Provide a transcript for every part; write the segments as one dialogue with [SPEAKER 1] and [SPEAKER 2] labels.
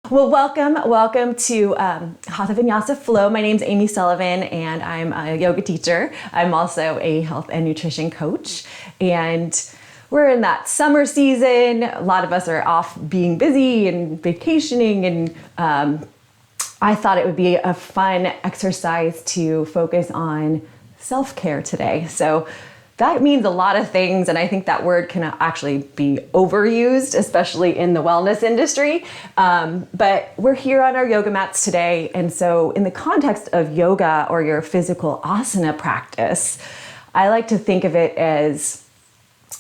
[SPEAKER 1] Well, welcome to Hatha Vinyasa Flow. My name's Amy Sullivan, and I'm a yoga teacher. I'm also a health and nutrition coach, and we're in that summer season. A lot of us are off being busy and vacationing, and I thought it would be a fun exercise to focus on self-care today. So that means a lot of things, and I think that word can actually be overused, especially in the wellness industry. But we're here on our yoga mats today, and so in the context of yoga or your physical asana practice, I like to think of it as,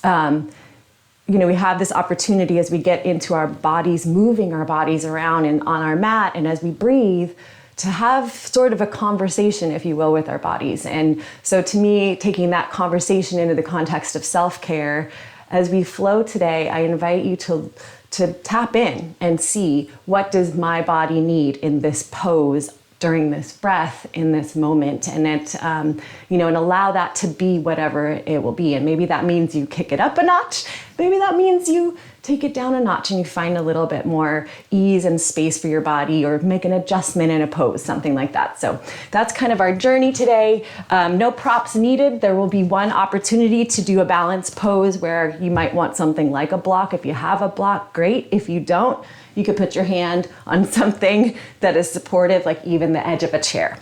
[SPEAKER 1] we have this opportunity as we get into our bodies, moving our bodies around and on our mat, and as we breathe, to have sort of a conversation, if you will, with our bodies. And so to me, taking that conversation into the context of self-care, as we flow today, I invite you to tap in and see, what does my body need in this pose, during this breath, in this moment, and and allow that to be whatever it will be. And maybe that means you kick it up a notch. Maybe that means you take it down a notch and you find a little bit more ease and space for your body, or make an adjustment in a pose, something like that. So that's kind of our journey today. No props needed. There will be one opportunity to do a balance pose where you might want something like a block. If you have a block, great. If you don't, you could put your hand on something that is supportive, like even the edge of a chair.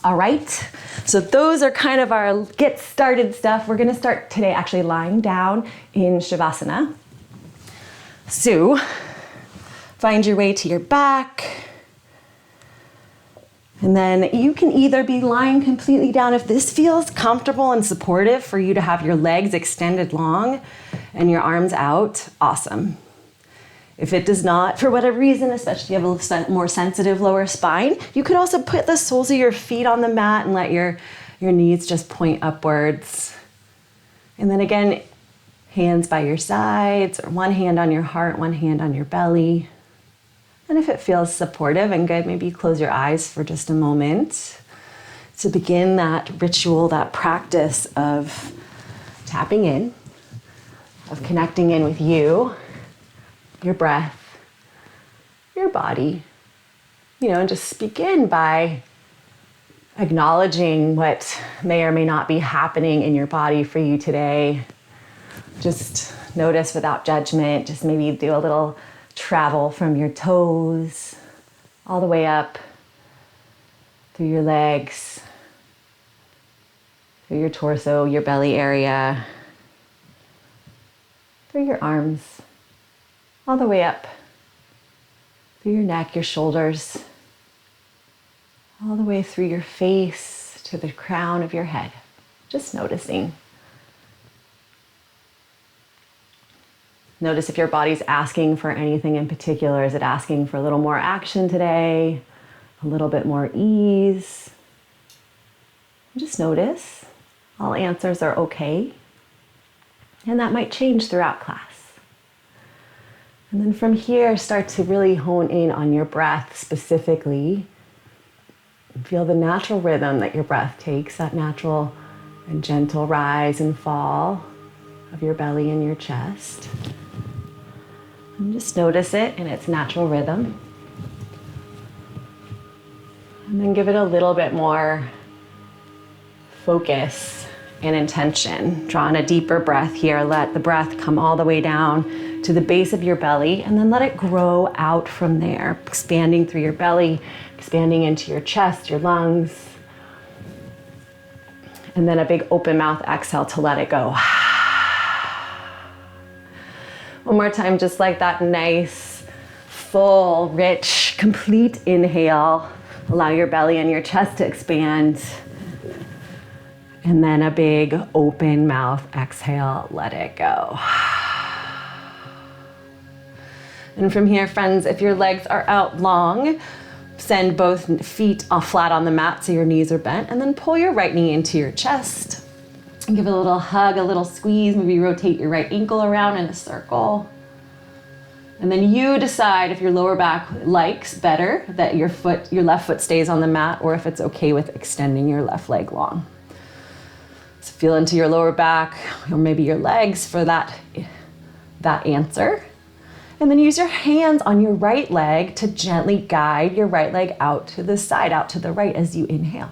[SPEAKER 1] All right, so those are kind of our get started stuff. We're gonna start today actually lying down in Shavasana. So find your way to your back. And then you can either be lying completely down if this feels comfortable and supportive for you to have your legs extended long and your arms out, awesome. If it does not, for whatever reason, especially if you have a more sensitive lower spine, you could also put the soles of your feet on the mat and let your knees just point upwards. And then again, hands by your sides, or one hand on your heart, one hand on your belly. And if it feels supportive and good, maybe close your eyes for just a moment to begin that ritual, that practice of tapping in, of connecting in with you, your breath, your body, and just begin by acknowledging what may or may not be happening in your body for you today. Just notice without judgment. Just maybe do a little travel from your toes all the way up through your legs, through your torso, your belly area, through your arms, all the way up through your neck, your shoulders, all the way through your face to the crown of your head. Just noticing. Notice if your body's asking for anything in particular. Is it asking for a little more action today? A little bit more ease? Just notice. All answers are okay. And that might change throughout class. And then from here, start to really hone in on your breath specifically. Feel the natural rhythm that your breath takes, that natural and gentle rise and fall of your belly and your chest. And just notice it in its natural rhythm. And then give it a little bit more focus and intention. Draw in a deeper breath here. Let the breath come all the way down to the base of your belly, and then let it grow out from there, expanding through your belly, expanding into your chest, your lungs. And then a big open mouth exhale to let it go. One more time, just like that, nice, full, rich, complete inhale. Allow your belly and your chest to expand. And then a big open mouth exhale, let it go. And from here, friends, if your legs are out long, send both feet flat on the mat so your knees are bent, and then pull your right knee into your chest. And give it a little hug, a little squeeze, maybe rotate your right ankle around in a circle. And then you decide if your lower back likes better that your left foot stays on the mat, or if it's okay with extending your left leg long. So feel into your lower back, or maybe your legs for that answer. And then use your hands on your right leg to gently guide your right leg out to the side, out to the right as you inhale.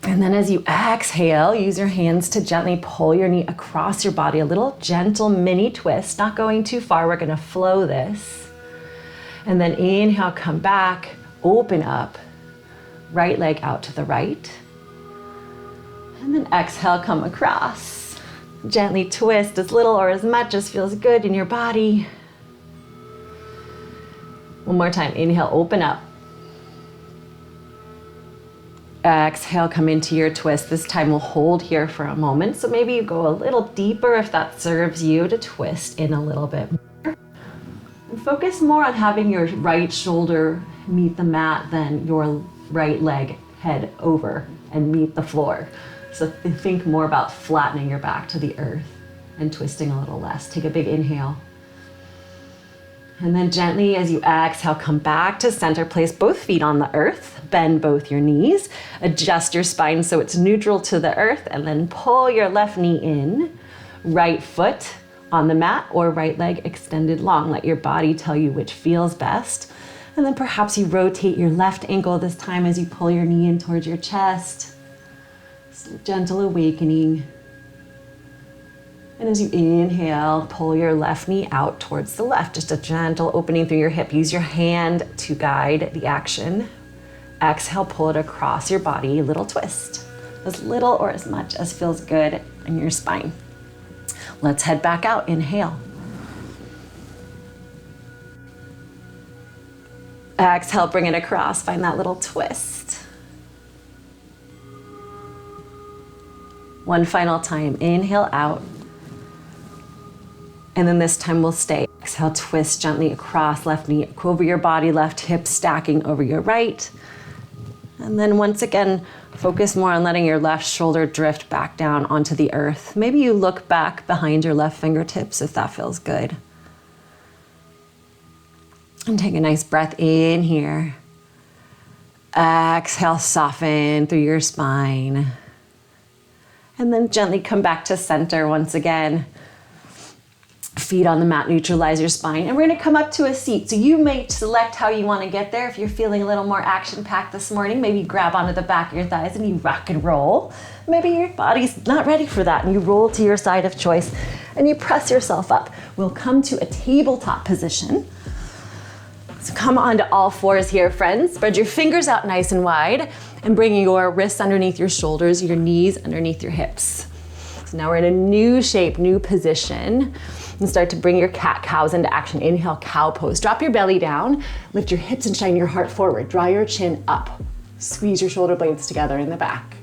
[SPEAKER 1] And then as you exhale, use your hands to gently pull your knee across your body, a little gentle mini twist, not going too far. We're gonna flow this. And then inhale, come back, open up, right leg out to the right. And then exhale, come across. Gently twist as little or as much as feels good in your body. One more time, inhale, open up. Exhale, come into your twist. This time we'll hold here for a moment. So maybe you go a little deeper if that serves you to twist in a little bit more. And focus more on having your right shoulder meet the mat than your right leg head over and meet the floor. So think more about flattening your back to the earth and twisting a little less. Take a big inhale. And then gently as you exhale, come back to center. Place both feet on the earth. Bend both your knees. Adjust your spine so it's neutral to the earth. And then pull your left knee in. Right foot on the mat or right leg extended long. Let your body tell you which feels best. And then perhaps you rotate your left ankle this time as you pull your knee in towards your chest. Gentle awakening. And as you inhale, pull your left knee out towards the left, just a gentle opening through your hip. Use your hand to guide the action. Exhale, pull it across your body, little twist, as little or as much as feels good in your spine. Let's head back out, inhale. Exhale, bring it across, find that little twist. One final time, inhale out. And then this time we'll stay. Exhale, twist gently across, left knee over your body, left hip stacking over your right. And then once again, focus more on letting your left shoulder drift back down onto the earth. Maybe you look back behind your left fingertips if that feels good. And take a nice breath in here. Exhale, soften through your spine. And then gently come back to center once again. Feet on the mat, neutralize your spine. And we're gonna come up to a seat. So you may select how you wanna get there. If you're feeling a little more action-packed this morning, maybe grab onto the back of your thighs and you rock and roll. Maybe your body's not ready for that and you roll to your side of choice and you press yourself up. We'll come to a tabletop position. So come onto all fours here, friends. Spread your fingers out nice and wide and bring your wrists underneath your shoulders, your knees underneath your hips. So now we're in a new shape, new position. And start to bring your cat-cows into action. Inhale, cow pose. Drop your belly down, lift your hips and shine your heart forward. Draw your chin up. Squeeze your shoulder blades together in the back.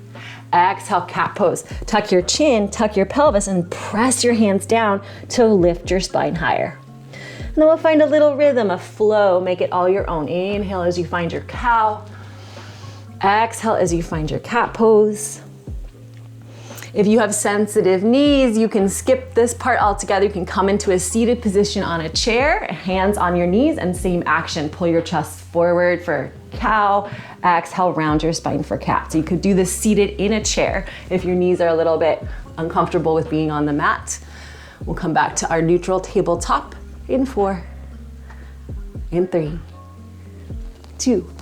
[SPEAKER 1] Exhale, cat pose. Tuck your chin, tuck your pelvis, and press your hands down to lift your spine higher. And then we'll find a little rhythm, a flow. Make it all your own. Inhale as you find your cow. Exhale as you find your cat pose. If you have sensitive knees, you can skip this part altogether. You can come into a seated position on a chair, hands on your knees, and same action. Pull your chest forward for cow. Exhale, round your spine for cat. So you could do this seated in a chair if your knees are a little bit uncomfortable with being on the mat. We'll come back to our neutral tabletop in 4, in 3, 2,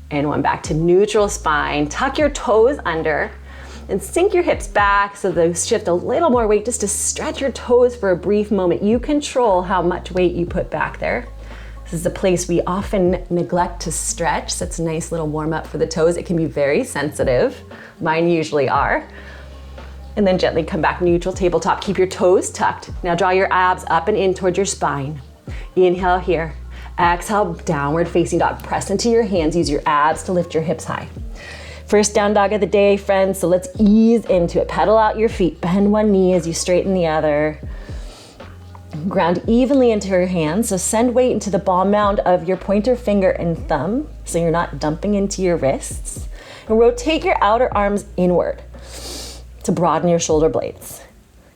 [SPEAKER 1] and 1. Back to neutral spine. Tuck your toes under. And sink your hips back so they shift a little more weight just to stretch your toes for a brief moment. You control how much weight you put back there. This is a place we often neglect to stretch, so it's a nice little warm up for the toes. It can be very sensitive. Mine usually are. And then gently come back, neutral tabletop. Keep your toes tucked. Now draw your abs up and in towards your spine. Inhale here. Exhale, downward facing dog. Press into your hands. Use your abs to lift your hips high. First down dog of the day, friends, so let's ease into it. Pedal out your feet, bend one knee as you straighten the other. Ground evenly into your hands, so send weight into the ball mound of your pointer finger and thumb, so you're not dumping into your wrists. And rotate your outer arms inward to broaden your shoulder blades.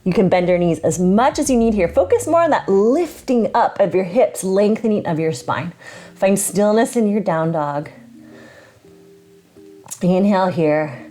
[SPEAKER 1] You can bend your knees as much as you need here. Focus more on that lifting up of your hips, lengthening of your spine. Find stillness in your down dog. Inhale here.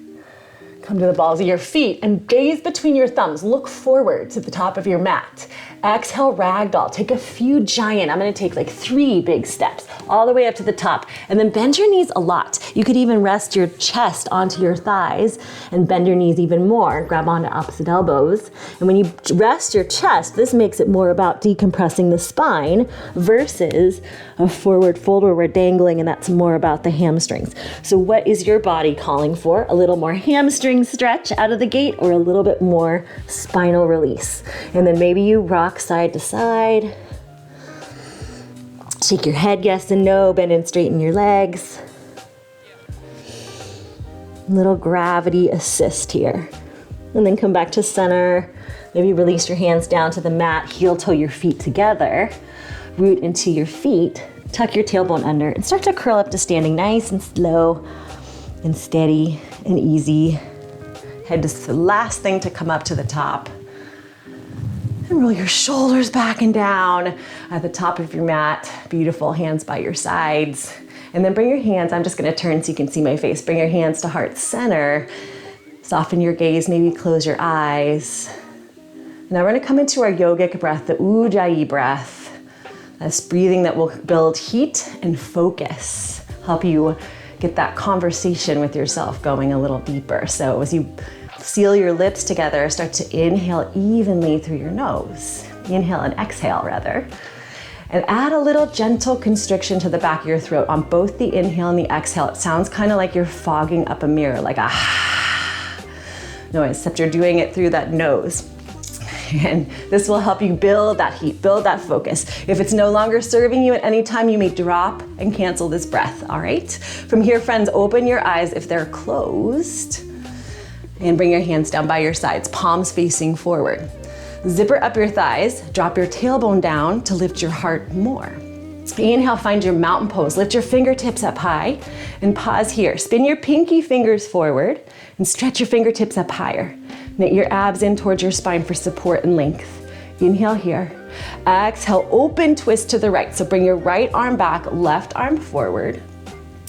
[SPEAKER 2] Come to the balls of your feet and gaze between your thumbs. Look forward to the top of your mat. Exhale, ragdoll. Take a few giant, I'm gonna take like 3 big steps all the way up to the top, and then bend your knees a lot. You could even rest your chest onto your thighs and bend your knees even more. Grab onto opposite elbows. And when you rest your chest, this makes it more about decompressing the spine versus a forward fold where we're dangling, and that's more about the hamstrings. So what is your body calling for? A little more hamstring stretch out of the gate or a little bit more spinal release? And then maybe you rock side to side. Shake your head yes and no, bend and straighten your legs. Little gravity assist here. And then come back to center. Maybe release your hands down to the mat, heel toe your feet together. Root into your feet, tuck your tailbone under, and start to curl up to standing nice and slow and steady and easy. Head is the last thing to come up to the top. And roll your shoulders back and down at the top of your mat. Beautiful, hands by your sides. And then bring your hands, I'm just gonna turn so you can see my face. Bring your hands to heart center. Soften your gaze, maybe close your eyes. Now we're gonna come into our yogic breath, the Ujjayi breath. That's breathing that will build heat and focus, help you get that conversation with yourself going a little deeper. So as you seal your lips together, start to inhale evenly through your nose. Inhale and exhale rather. And add a little gentle constriction to the back of your throat on both the inhale and the exhale. It sounds kind of like you're fogging up a mirror, like a no, except you're doing it through that nose. And this will help you build that heat, build that focus. If it's no longer serving you at any time, you may drop and cancel this breath, all right? From here, friends, open your eyes if they're closed and bring your hands down by your sides, palms facing forward. Zipper up your thighs, drop your tailbone down to lift your heart more. Inhale, find your mountain pose. Lift your fingertips up high and pause here. Spin your pinky fingers forward and stretch your fingertips up higher. Knit your abs in towards your spine for support and length. Inhale here. Exhale, open twist to the right. So bring your right arm back, left arm forward.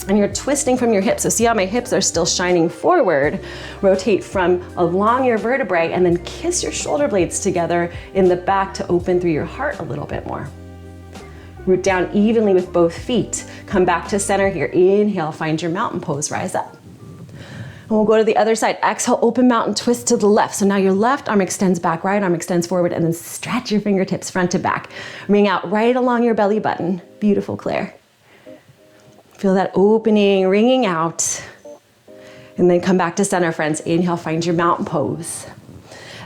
[SPEAKER 2] And you're twisting from your hips. So see how my hips are still shining forward. Rotate from along your vertebrae and then kiss your shoulder blades together in the back to open through your heart a little bit more. Root down evenly with both feet. Come back to center here. Inhale, find your mountain pose, rise up. And we'll go to the other side. Exhale, open mountain twist to the left. So now your left arm extends back, right arm extends forward, and then stretch your fingertips front to back. Ring out right along your belly button. Beautiful, Claire. Feel that opening, ringing out. And then come back to center, friends. Inhale, find your mountain pose.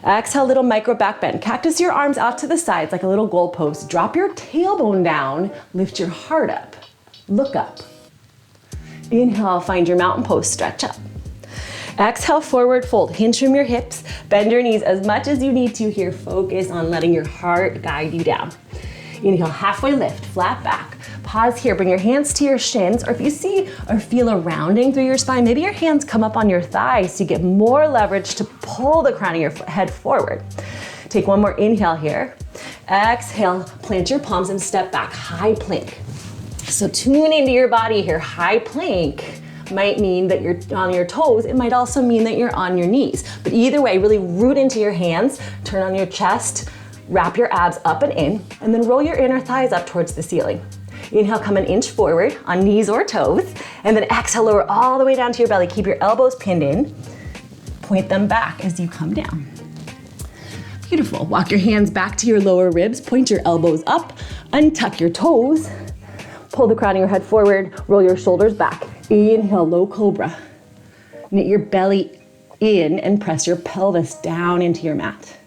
[SPEAKER 2] Exhale, little micro back bend. Cactus your arms out to the sides like a little goalpost. Drop your tailbone down, lift your heart up. Look up. Inhale, find your mountain pose, stretch up. Exhale, forward fold. Hinge from your hips. Bend your knees as much as you need to here. Focus on letting your heart guide you down. Inhale, halfway lift, flat back. Pause here, bring your hands to your shins, or if you see or feel a rounding through your spine, maybe your hands come up on your thighs so you get more leverage to pull the crown of your head forward. Take one more inhale here. Exhale, plant your palms and step back, high plank. So tune into your body here. High plank might mean that you're on your toes. It might also mean that you're on your knees. But either way, really root into your hands, turn on your chest, wrap your abs up and in, and then roll your inner thighs up towards the ceiling. Inhale, come an inch forward on knees or toes, and then exhale, lower all the way down to your belly. Keep your elbows pinned in. Point them back as you come down. Beautiful. Walk your hands back to your lower ribs. Point your elbows up. Untuck your toes. Pull the crown of your head forward. Roll your shoulders back. Inhale, low cobra. Knit your belly in and press your pelvis down into your mat.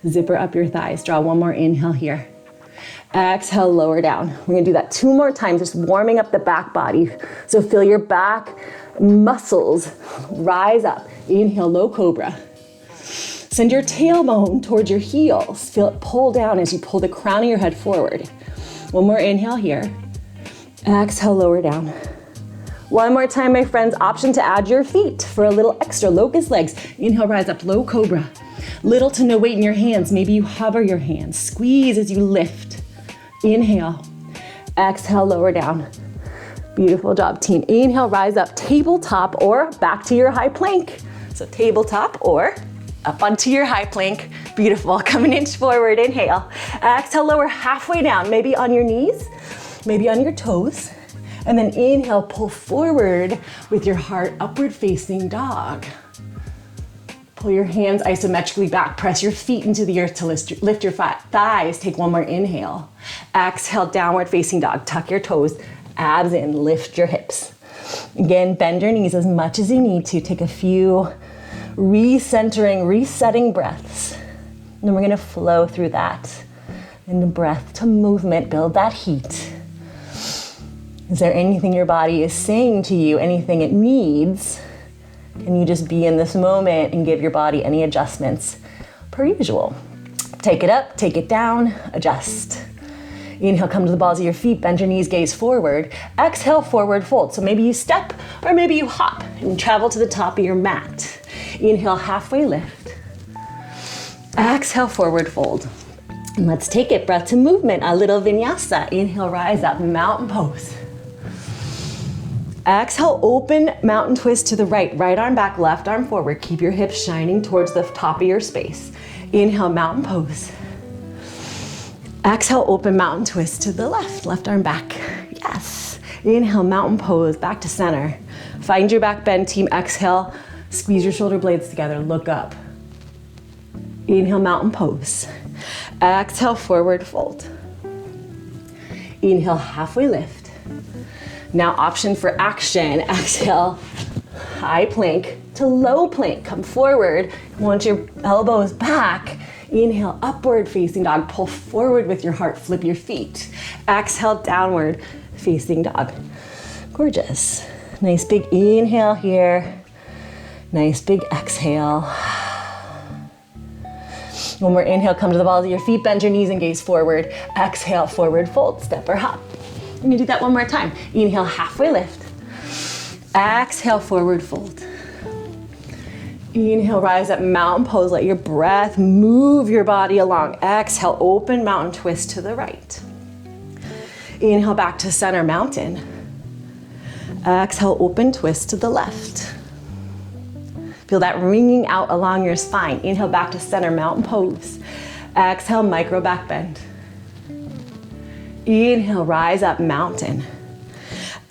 [SPEAKER 2] Zipper up your thighs. Draw one more inhale here. Exhale, lower down. We're gonna do that 2 more times, just warming up the back body. So feel your back muscles rise up. Inhale, low cobra. Send your tailbone towards your heels. Feel it pull down as you pull the crown of your head forward. One more inhale here. Exhale, lower down. One more time, my friends, option to add your feet for a little extra locust legs. Inhale, rise up, low cobra. Little to no weight in your hands. Maybe you hover your hands. Squeeze as you lift. Inhale. Exhale, lower down. Beautiful job, team. Inhale, rise up, tabletop or back to your high plank. So tabletop or up onto your high plank. Beautiful. Come an inch forward, inhale. Exhale, lower halfway down, maybe on your knees, maybe on your toes. And then inhale, pull forward with your heart, upward facing dog. Pull your hands isometrically back. Press your feet into the earth to lift your thighs. Take one more inhale. Exhale, downward facing dog. Tuck your toes, abs in, lift your hips. Again, bend your knees as much as you need to. Take a few recentering, resetting breaths. And then we're gonna flow through that. And breath to movement, build that heat. Is there anything your body is saying to you, anything it needs? Can you just be in this moment and give your body any adjustments per usual? Take it up, take it down, adjust. Inhale, come to the balls of your feet, bend your knees, gaze forward. Exhale, forward fold. So maybe you step or maybe you hop and travel to the top of your mat. Inhale, halfway lift. Exhale, forward fold. And let's take it, breath to movement, a little vinyasa. Inhale, rise up, mountain pose. Exhale, open mountain twist to the right. Right arm back, left arm forward. Keep your hips shining towards the top of your space. Inhale, mountain pose. Exhale, open mountain twist to the left. Left arm back. Yes. Inhale, mountain pose, back to center. Find your back bend, team. Exhale, squeeze your shoulder blades together. Look up. Inhale, mountain pose. Exhale, forward fold. Inhale, halfway lift. Now option for action. Exhale, high plank to low plank. Come forward. Want your elbows back. Inhale, upward facing dog. Pull forward with your heart. Flip your feet. Exhale, downward facing dog. Gorgeous. Nice big inhale here. Nice big exhale. One more inhale, come to the balls of your feet, bend your knees and gaze forward. Exhale, forward fold, step or hop. Let me do that one more time. Inhale, halfway lift. Exhale, forward fold. Inhale, rise up, mountain pose. Let your breath move your body along. Exhale, open mountain twist to the right. Inhale, back to center mountain. Exhale, open twist to the left. Feel that ringing out along your spine. Inhale, back to center mountain pose. Exhale, micro back bend. Inhale, rise up, mountain.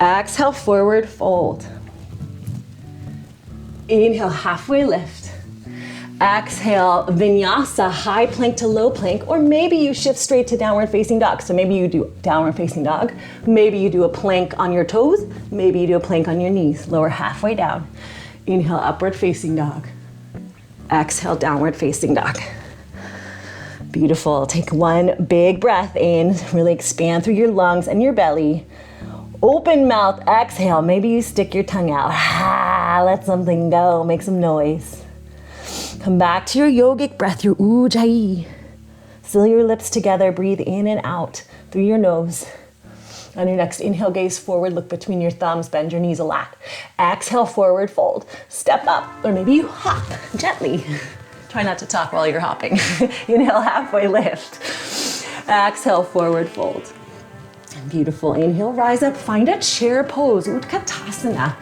[SPEAKER 2] Exhale, forward fold. Inhale, halfway lift. Exhale, vinyasa, high plank to low plank, or maybe you shift straight to downward facing dog. So maybe you do downward facing dog. Maybe you do a plank on your toes. Maybe you do a plank on your knees. Lower halfway down. Inhale, upward facing dog. Exhale, downward facing dog. Beautiful. Take one big breath in. Really expand through your lungs and your belly. Open mouth, exhale. Maybe you stick your tongue out. Let something go. Make some noise. Come back to your yogic breath, your ujjayi. Seal your lips together. Breathe in and out through your nose. On your next inhale, gaze forward. Look between your thumbs. Bend your knees a lot. Exhale, forward fold. Step up, or maybe you hop gently. Try not to talk while you're hopping. Inhale, halfway lift. Exhale, forward fold. Beautiful. Inhale, rise up. Find a chair pose, Utkatasana.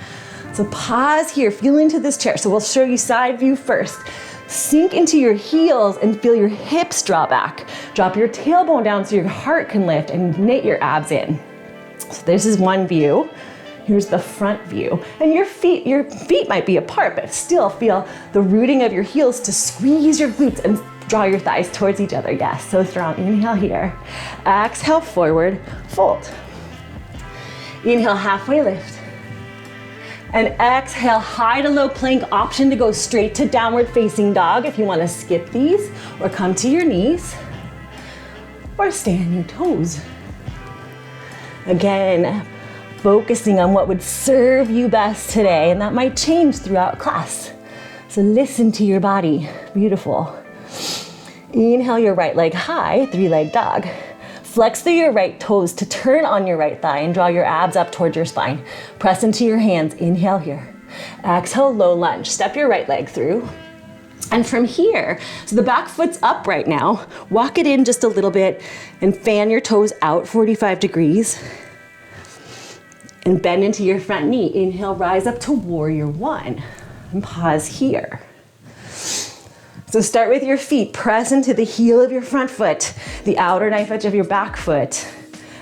[SPEAKER 2] So pause here, feel into this chair. So we'll show you side view first. Sink into your heels and feel your hips draw back. Drop your tailbone down so your heart can lift and knit your abs in. So this is one view. Here's the front view. And your feet might be apart, but still feel the rooting of your heels to squeeze your glutes and draw your thighs towards each other. Yes, so strong. Inhale here. Exhale, forward fold. Inhale, halfway lift. And exhale, high to low plank. Option to go straight to downward facing dog if you want to skip these, or come to your knees, or stay on your toes. Again, focusing on what would serve you best today, and that might change throughout class. So listen to your body. Beautiful. Inhale your right leg high, three-leg dog. Flex through your right toes to turn on your right thigh and draw your abs up towards your spine. Press into your hands. Inhale here. Exhale, low lunge. Step your right leg through. And from here, so the back foot's up right now. Walk it in just a little bit and fan your toes out 45 degrees. And bend into your front knee. Inhale, rise up to warrior one.
[SPEAKER 1] and pause here. So start with your feet, press into the heel of your front foot, the outer knife edge of your back foot,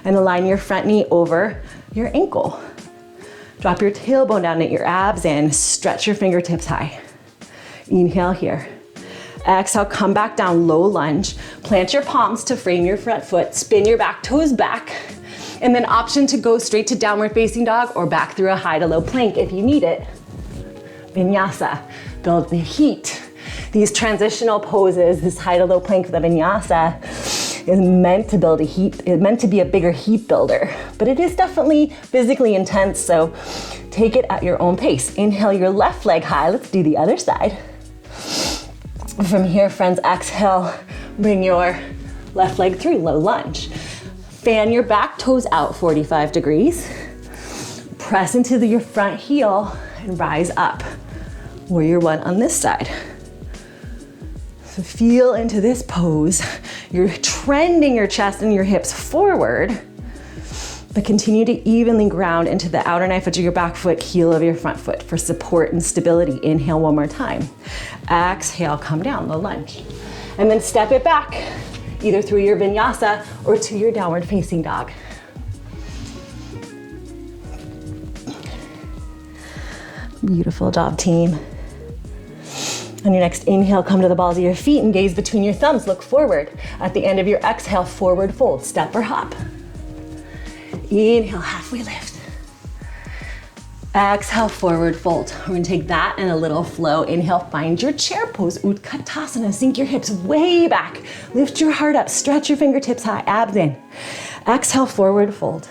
[SPEAKER 1] and align your front knee over your ankle. Drop your tailbone down, knit your abs in, stretch your fingertips high. Inhale here. Exhale, come back down, low lunge. Plant your palms to frame your front foot, spin your back toes back, and then option to go straight to downward facing dog or back through a high to low plank if you need it. Vinyasa, build the heat. These transitional poses, this high to low plank for the vinyasa is meant to build a heat, it's meant to be a bigger heat builder, but it is definitely physically intense, so take it at your own pace. Inhale your left leg high, let's do the other side. From here, friends, exhale, bring your left leg through, low lunge. Fan your back toes out 45 degrees. Press into your front heel and rise up. Warrior one on this side. So feel into this pose. You're trending your chest and your hips forward, but continue to evenly ground into the outer knife edge of your back foot, heel of your front foot for support and stability. Inhale one more time. Exhale, come down, low lunge. And then step it back, either through your vinyasa or to your downward facing dog. Beautiful job, team. On your next inhale, come to the balls of your feet and gaze between your thumbs, look forward. At the end of your exhale, forward fold, step or hop. Inhale, halfway lift. Exhale, forward fold. We're gonna take that and a little flow. Inhale, find your chair pose, Utkatasana. Sink your hips way back. Lift your heart up, stretch your fingertips high, abs in. Exhale, forward fold.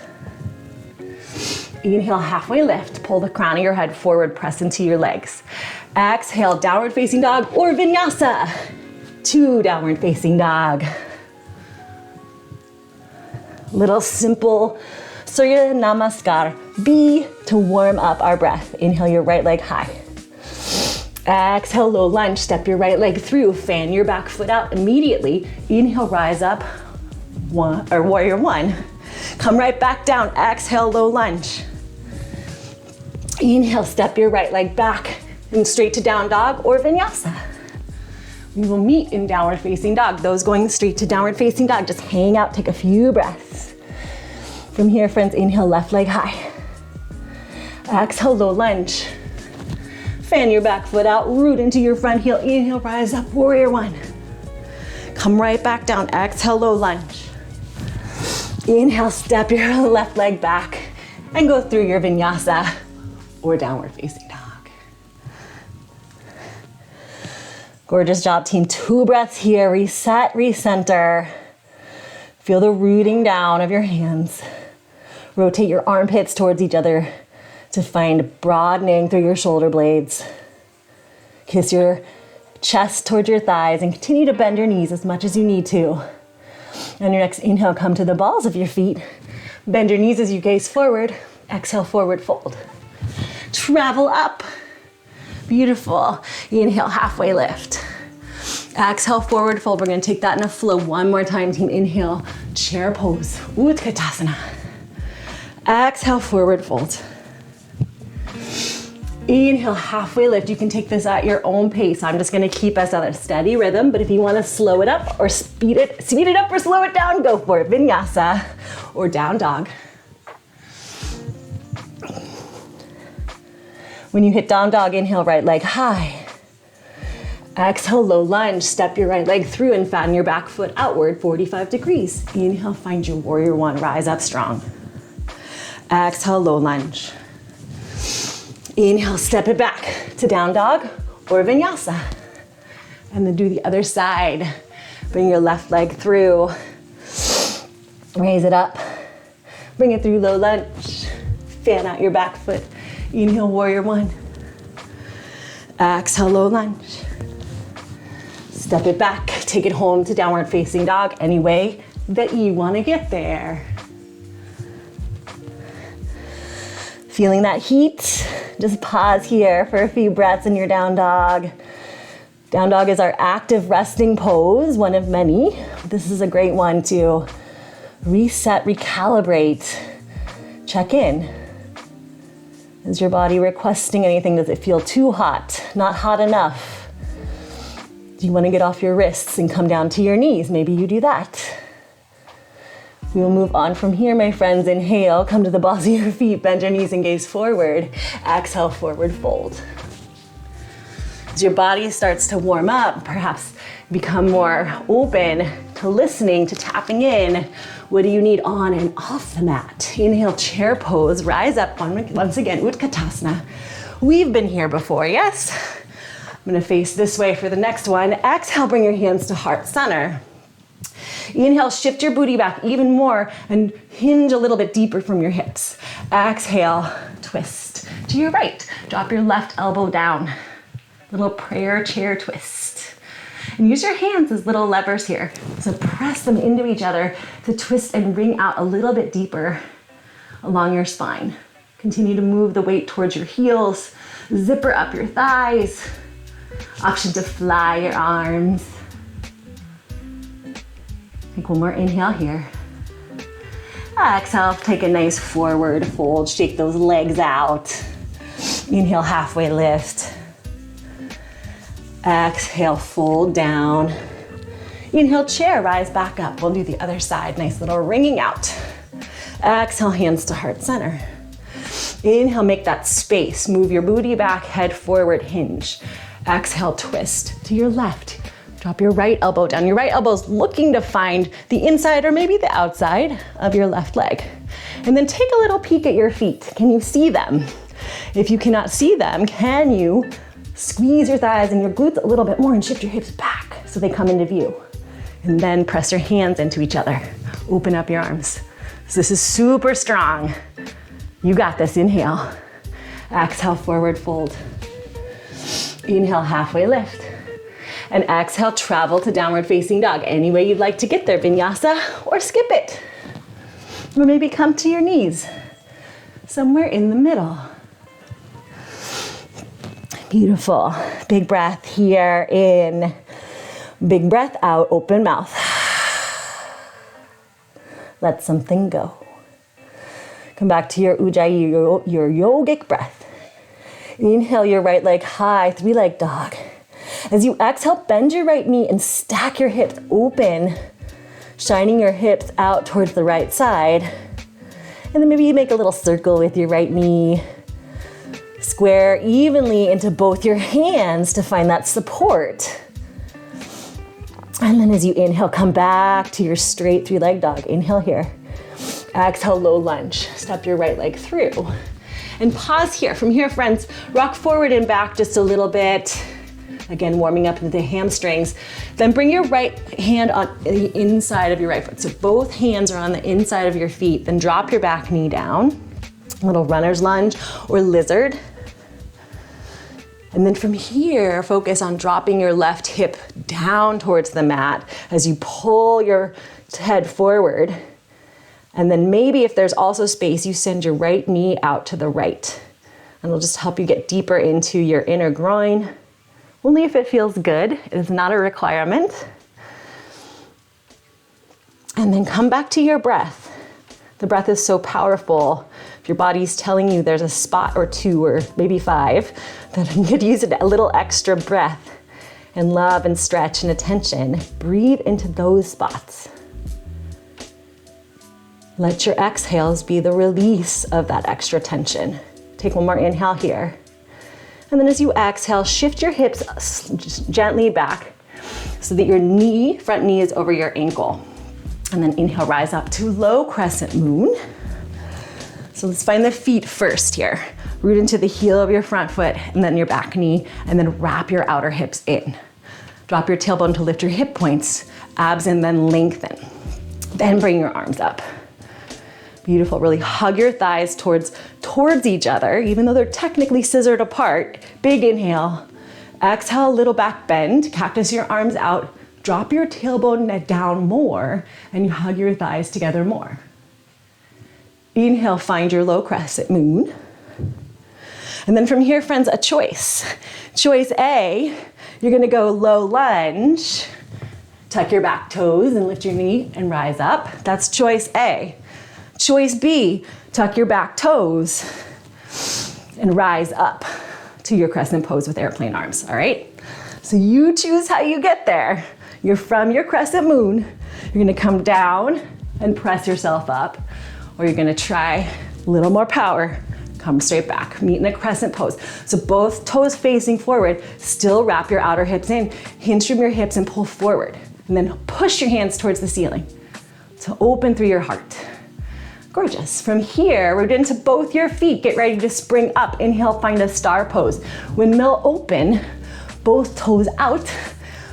[SPEAKER 1] Inhale, halfway lift. Pull the crown of your head forward, press into your legs. Exhale, downward facing dog or vinyasa. 2 downward facing dog. Little simple Surya Namaskar. B to warm up our breath. Inhale your right leg high. Exhale, low lunge. Step your right leg through. Fan your back foot out immediately. Inhale, rise up. Warrior one. Come right back down. Exhale, low lunge. Inhale, step your right leg back and straight to down dog or vinyasa. We will meet in downward facing dog. Those going straight to downward facing dog, just hang out, take a few breaths. From here, friends, inhale, left leg high. Exhale, low lunge. Fan your back foot out, root into your front heel. Inhale, rise up, warrior one. Come right back down, exhale, low lunge. Inhale, step your left leg back and go through your vinyasa or downward facing dog. Gorgeous job, team. 2 breaths here. Reset, recenter. Feel the rooting down of your hands. Rotate your armpits towards each other to find broadening through your shoulder blades. Kiss your chest towards your thighs and continue to bend your knees as much as you need to. On your next inhale, come to the balls of your feet. Bend your knees as you gaze forward. Exhale, forward fold. Travel up. Beautiful. Inhale, halfway lift. Exhale, forward fold. We're gonna take that in a flow one more time, team. Inhale, chair pose, Utkatasana. Exhale, forward fold. Inhale, halfway lift. You can take this at your own pace. I'm just gonna keep us at a steady rhythm, but if you wanna slow it up or speed it up or slow it down, go for it. Vinyasa or down dog. When you hit down dog, inhale, right leg high. Exhale, low lunge. Step your right leg through and fan your back foot outward 45 degrees. Inhale, find your warrior one. Rise up strong. Exhale, low lunge. Inhale, step it back to down dog or vinyasa. And then do the other side. Bring your left leg through. Raise it up. Bring it through, low lunge. Fan out your back foot. Inhale, warrior one. Exhale, low lunge. Step it back, take it home to downward facing dog any way that you want to get there. Feeling that heat? Just pause here for a few breaths in your down dog. Down dog is our active resting pose, one of many. This is a great one to reset, recalibrate, check in.
[SPEAKER 2] Is your body requesting anything? Does it feel too hot? Not hot enough? Do you want to get off your wrists and come down to your knees? Maybe you do that. We will move on from here, my friends. Inhale, come to the balls of your feet, bend your knees and gaze forward. Exhale, forward fold. As your body starts to warm up, perhaps become more open to listening, to tapping in. What do you need on and off the mat? Inhale, chair pose, rise up once again, Utkatasana. We've been here before, yes? I'm gonna face this way for the next one. Exhale, bring your hands to heart center. Inhale, shift your booty back even more and hinge a little bit deeper from your hips. Exhale, twist to your right. Drop your left elbow down. Little prayer chair twist. And use your hands as little levers here. So press them into each other to twist and bring out a little bit deeper along your spine. Continue to move the weight towards your heels. Zipper up your thighs. Option to fly your arms. Take one more inhale here. Exhale, take a nice forward fold. Shake those legs out. Inhale, halfway lift. Exhale, fold down. Inhale, chair, rise back up. We'll do the other side. Nice little ringing out. Exhale, hands to heart center. Inhale, make that space. Move your booty back, head forward, hinge. Exhale, twist to your left. Drop your right elbow down. Your right elbow's looking to find the inside or maybe the outside of your left leg. And then take a little peek at your feet. Can you see them? If you cannot see them, can you squeeze your thighs and your glutes a little bit more and shift your hips back so they come into view? And then press your hands into each other. Open up your arms. So this is super strong. You got this. Inhale. Exhale, forward fold. Inhale, halfway lift. And exhale, travel to downward facing dog. Any way you'd like to get there, vinyasa, or skip it. Or maybe come to your knees. Somewhere in the middle. Beautiful. Big breath here in. Big breath out, open mouth. Let something go. Come back to your ujjayi, your yogic breath. Inhale your right leg high, three-leg dog. As you exhale, bend your right knee and stack your hips open, shining your hips out towards the right side. And then maybe you make a little circle with your right knee. Square evenly into both your hands to find that support. And then as you inhale, come back to your straight three-leg dog. Inhale here. Exhale, low lunge. Step your right leg through. And pause here. From here, friends, rock forward and back just a little bit. Again, warming up into the hamstrings. Then bring your right hand on the inside of your right foot. So both hands are on the inside of your feet. Then drop your back knee down. Little runner's lunge or lizard. And then from here, focus on dropping your left hip down towards the mat as you pull your head forward. And then maybe if there's also space, you send your right knee out to the right. And it'll just help you get deeper into your inner groin. Only if it feels good. It is not a requirement. And then come back to your breath. The breath is so powerful. If your body's telling you there's a spot or two or maybe five, that you could use a little extra breath and love and stretch and attention. Breathe into those spots. Let your exhales be the release of that extra tension. Take one more inhale here. And then as you exhale, shift your hips gently back so that your knee, front knee is over your ankle. And then inhale, rise up to low crescent moon. So let's find the feet first here. Root into the heel of your front foot and then your back knee, and then wrap your outer hips in. Drop your tailbone to lift your hip points, abs in, then lengthen. Then bring your arms up. Beautiful, really hug your thighs towards each other, even though they're technically scissored apart. Big inhale. Exhale, little back bend. Cactus your arms out. Drop your tailbone down more, and you hug your thighs together more. Inhale, find your low crescent moon. And then from here, friends, a choice. Choice A, you're gonna go low lunge. Tuck your back toes and lift your knee and rise up. That's choice A. Choice B, tuck your back toes
[SPEAKER 1] and rise up to your crescent pose with airplane arms, all right? So you choose how you get there. You're from your crescent moon, you're gonna come down and press yourself up, or you're gonna try a little more power, come straight back, meet in a crescent pose. So both toes facing forward, still wrap your outer hips in, hinge from your hips and pull forward, and then push your hands towards the ceiling. So open through your heart. Gorgeous. From here, root into both your feet. Get ready to spring up. Inhale, find a star pose. Windmill open, both toes out,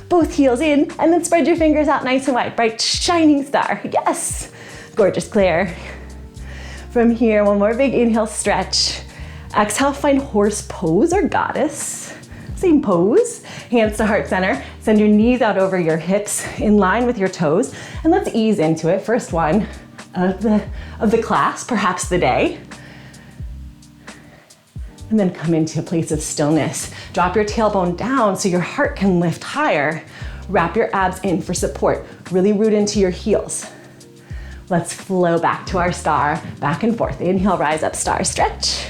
[SPEAKER 1] both heels in, and then spread your fingers out nice and wide. Bright, shining star. Yes. Gorgeous, Claire. From here, one more big inhale, stretch. Exhale, find horse pose or goddess. Same pose. Hands to heart center. Send your knees out over your hips in line with your toes. And let's ease into it. First one of the class, perhaps the day. And then come into a place of stillness. Drop your tailbone down so your heart can lift higher. Wrap your abs in for support. Really root into your heels. Let's flow back to our star, back and forth. Inhale, rise up, star, stretch.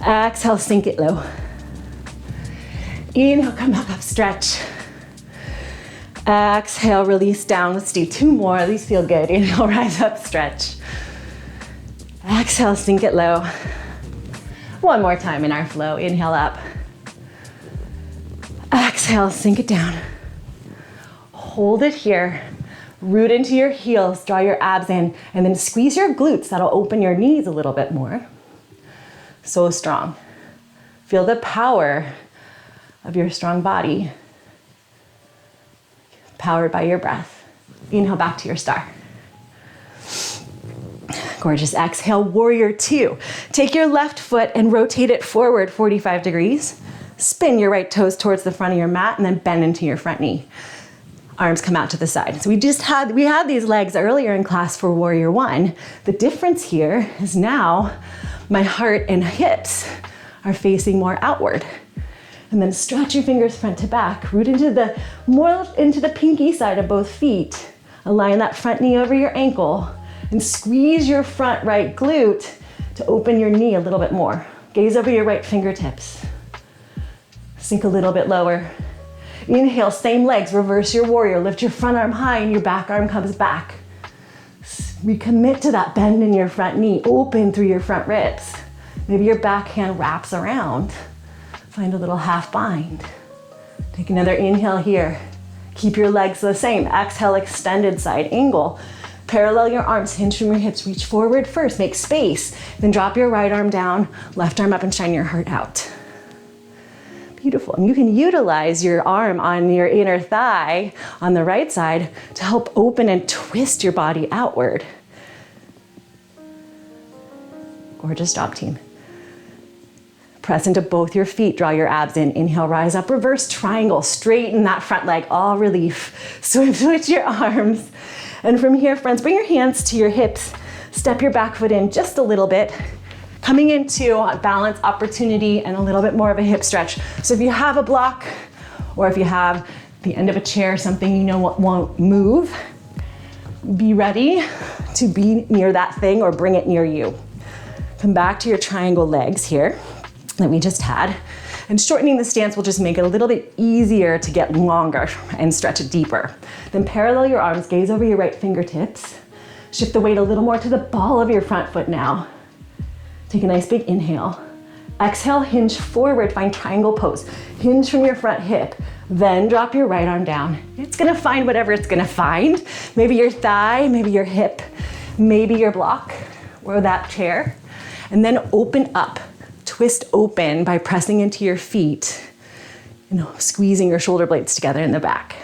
[SPEAKER 1] Exhale, sink it low. Inhale, come back up, stretch. Exhale, release down. Let's do two more, these feel good. Inhale, rise up, stretch. Exhale, sink it low. One more time in our flow. Inhale up. Exhale, sink it down. Hold it here. Root into your heels, draw your abs in, and then squeeze your glutes. That'll open your knees a little bit more. So strong. Feel the power of your strong body, powered by your breath. Inhale back to your star. Gorgeous. Exhale, warrior two. Take your left foot and rotate it forward 45 degrees. Spin your right toes towards the front of your mat and then bend into your front knee. Arms come out to the side. So we had these legs earlier in class for warrior one. The difference here is now my heart and hips are facing more outward. And then stretch your fingers front to back. Root more into the pinky side of both feet. Align that front knee over your ankle and squeeze your front right glute to open your knee a little bit more. Gaze over your right fingertips. Sink a little bit lower. Inhale, same legs, reverse your warrior. Lift your front arm high and your back arm comes back. Recommit to that bend in your front knee. Open through your front ribs. Maybe your back hand wraps around. Find a little half bind. Take another inhale here. Keep your legs the same. Exhale, extended side angle. Parallel your arms, hinge from your hips. Reach forward first, make space. Then drop your right arm down, left arm up and shine your heart out. Beautiful. And you can utilize your arm on your inner thigh on the right side to help open and twist your body outward. Gorgeous job, team. Press into both your feet, draw your abs in. Inhale, rise up, reverse triangle. Straighten that front leg, all relief. Switch your arms. And from here, friends, bring your hands to your hips. Step your back foot in just a little bit. Coming into a balance opportunity and a little bit more of a hip stretch. So if you have a block or if you have the end of a chair, something you know won't move, be ready to be near that thing or bring it near you. Come back to your triangle legs here that we just had. And shortening the stance will just make it a little bit easier to get longer and stretch it deeper. Then parallel your arms, gaze over your right fingertips. Shift the weight a little more to the ball of your front foot now. Take a nice big inhale. Exhale, hinge forward, find triangle pose. Hinge from your front hip, then drop your right arm down. It's gonna find whatever it's gonna find. Maybe your thigh, maybe your hip, maybe your block or that chair. And then open up, twist open by pressing into your feet, squeezing your shoulder blades together in the back.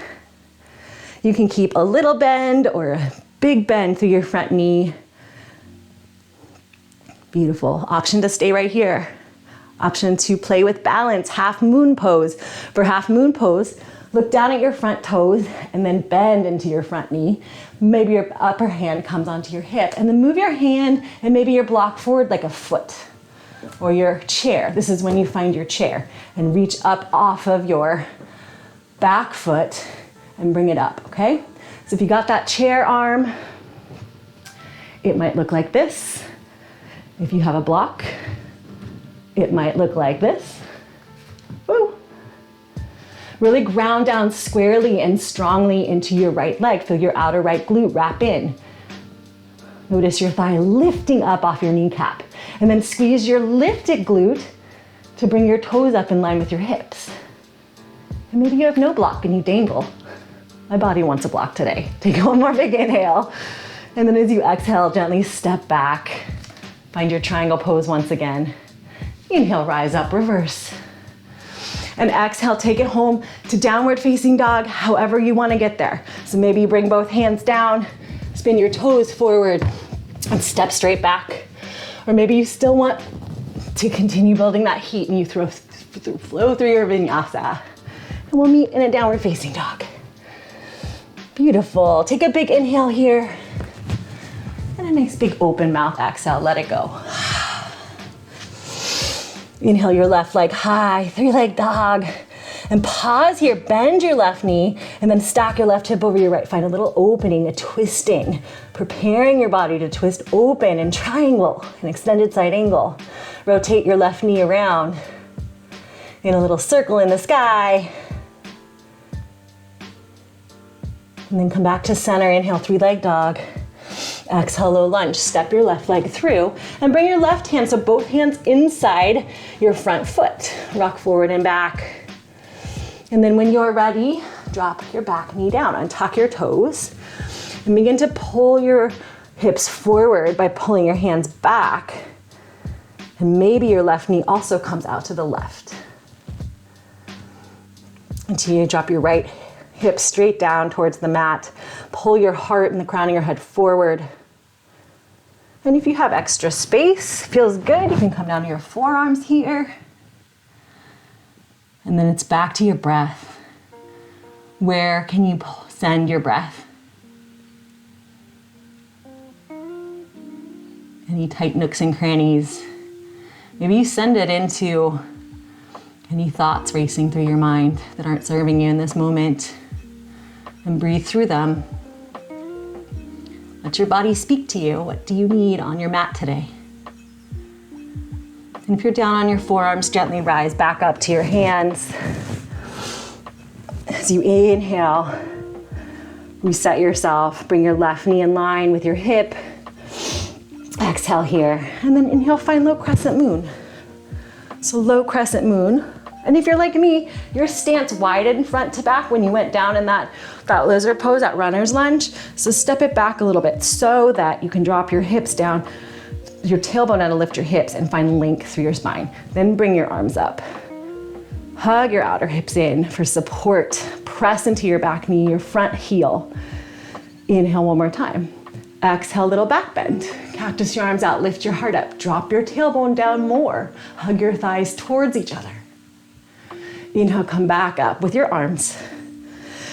[SPEAKER 1] You can keep a little bend or a big bend through your front knee. Beautiful. Option to stay right here. Option to play with balance, half moon pose. For half moon pose, look down at your front toes and then bend into your front knee. Maybe your upper hand comes onto your hip and then move your hand and maybe your block forward like a foot or your chair. This is when you find your chair and reach up off of your back foot and bring it up, okay? So if you got that chair arm, it might look like this. If you have a block, It might look like this. Woo. Really ground down squarely and strongly into your right leg. Feel your outer right glute wrap in. Notice your thigh lifting up off your kneecap. And then squeeze your lifted glute to bring your toes up in line with your hips. And maybe you have no block and you dangle. My body wants a block today. Take one more big inhale. And then as you exhale, gently step back. Find your triangle pose once again. Inhale, rise up, reverse. And exhale, take it home to downward facing dog, however you want to get there. So maybe you bring both hands down, spin your toes forward, and step straight back. Or maybe you still want to continue building that heat and you flow through your vinyasa. And we'll meet in a downward facing dog. Beautiful. Take a big inhale here. And a nice big open mouth exhale, let it go. Inhale your left leg high, 3-leg dog. And pause here, bend your left knee, and then stack your left hip over your right. Find a little opening, a twisting. Preparing your body to twist open and triangle, an extended side angle. Rotate your left knee around in a little circle in the sky. And then come back to center, inhale, 3-leg dog. Exhale, low lunge. Step your left leg through and bring your left hand, so both hands inside your front foot. Rock forward and back. And then when you're ready, drop your back knee down, untuck your toes, and begin to pull your hips forward by pulling your hands back. And maybe your left knee also comes out to the left. Until you drop your right hip straight down towards the mat. Pull your heart and the crown of your head forward. And if you have extra space, feels good, you can come down to your forearms here. And then it's back to your breath. Where can you send your breath? Any tight nooks and crannies? Maybe you send it into any thoughts racing through your mind that aren't serving you in this moment. And breathe through them. Let your body speak to you. What do you need on your mat today? And if you're down on your forearms, gently rise back up to your hands. As you inhale, reset yourself. Bring your left knee in line with your hip. Exhale here. And then inhale, find low crescent moon. So low crescent moon. And if you're like me, your stance widened front to back when you went down in that lizard pose, that runner's lunge. So step it back a little bit so that you can drop your hips down, your tailbone down to lift your hips and find length through your spine. Then bring your arms up. Hug your outer hips in for support. Press into your back knee, your front heel. Inhale one more time. Exhale, little back bend. Cactus your arms out, lift your heart up. Drop your tailbone down more. Hug your thighs towards each other. Inhale, come back up with your arms.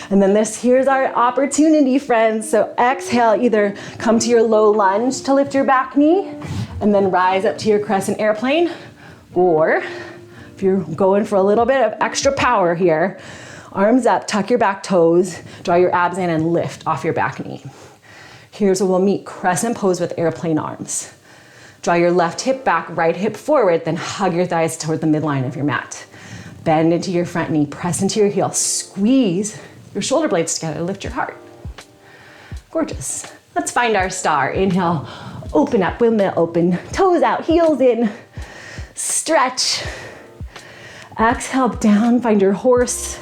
[SPEAKER 1] And then here's our opportunity, friends. So exhale, either come to your low lunge to lift your back knee and then rise up to your crescent airplane. Or if you're going for a little bit of extra power here, arms up, tuck your back toes, draw your abs in and lift off your back knee. Here's where we'll meet crescent pose with airplane arms. Draw your left hip back, right hip forward, then hug your thighs toward the midline of your mat. Bend into your front knee, press into your heel, squeeze your shoulder blades together, lift your heart. Gorgeous. Let's find our star. Inhale, open up, windmill open, toes out, heels in, stretch. Exhale down, find your horse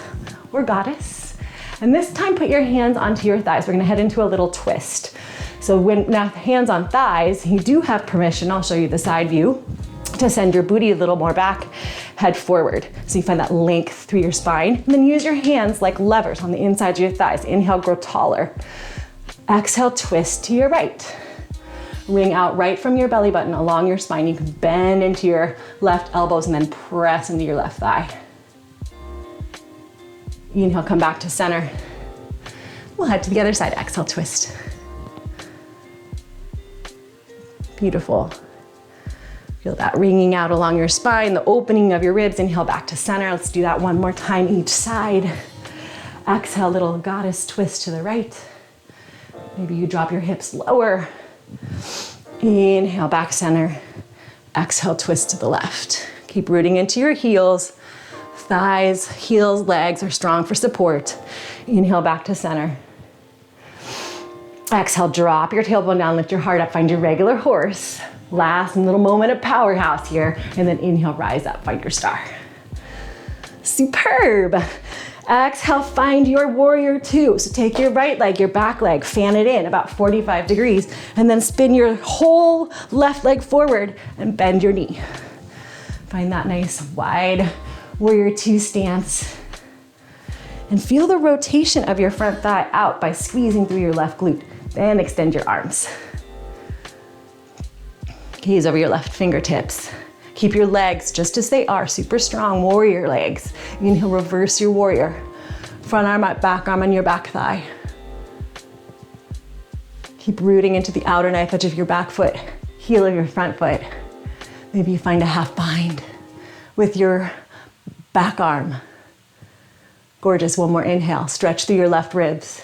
[SPEAKER 1] or goddess. And this time put your hands onto your thighs. We're gonna head into a little twist. So now hands on thighs, you do have permission, I'll show you the side view, to send your booty a little more back, head forward. So you find that length through your spine. And then use your hands like levers on the inside of your thighs. Inhale, grow taller. Exhale, twist to your right. Ring out right from your belly button along your spine. You can bend into your left elbows and then press into your left thigh. Inhale, come back to center. We'll head to the other side. Exhale, twist. Beautiful. Feel that ringing out along your spine, the opening of your ribs. Inhale, back to center. Let's do that one more time each side. Exhale, little goddess twist to the right. Maybe you drop your hips lower. Inhale, back center. Exhale, twist to the left. Keep rooting into your heels. Thighs, heels, legs are strong for support. Inhale back to center. Exhale, drop your tailbone down, lift your heart up, find your regular horse. Last little moment of powerhouse here, and then inhale, rise up, find your star. Superb. Exhale, find your warrior two. So take your right leg, your back leg, fan it in about 45 degrees, and then spin your whole left leg forward and bend your knee. Find that nice wide warrior two stance. And feel the rotation of your front thigh out by squeezing through your left glute. Then extend your arms. Gaze over your left fingertips. Keep your legs just as they are, super strong warrior legs. Inhale, reverse your warrior. Front arm up, back arm on your back thigh. Keep rooting into the outer knife edge of your back foot, heel of your front foot. Maybe you find a half bind with your back arm. Gorgeous, one more inhale. Stretch through your left ribs.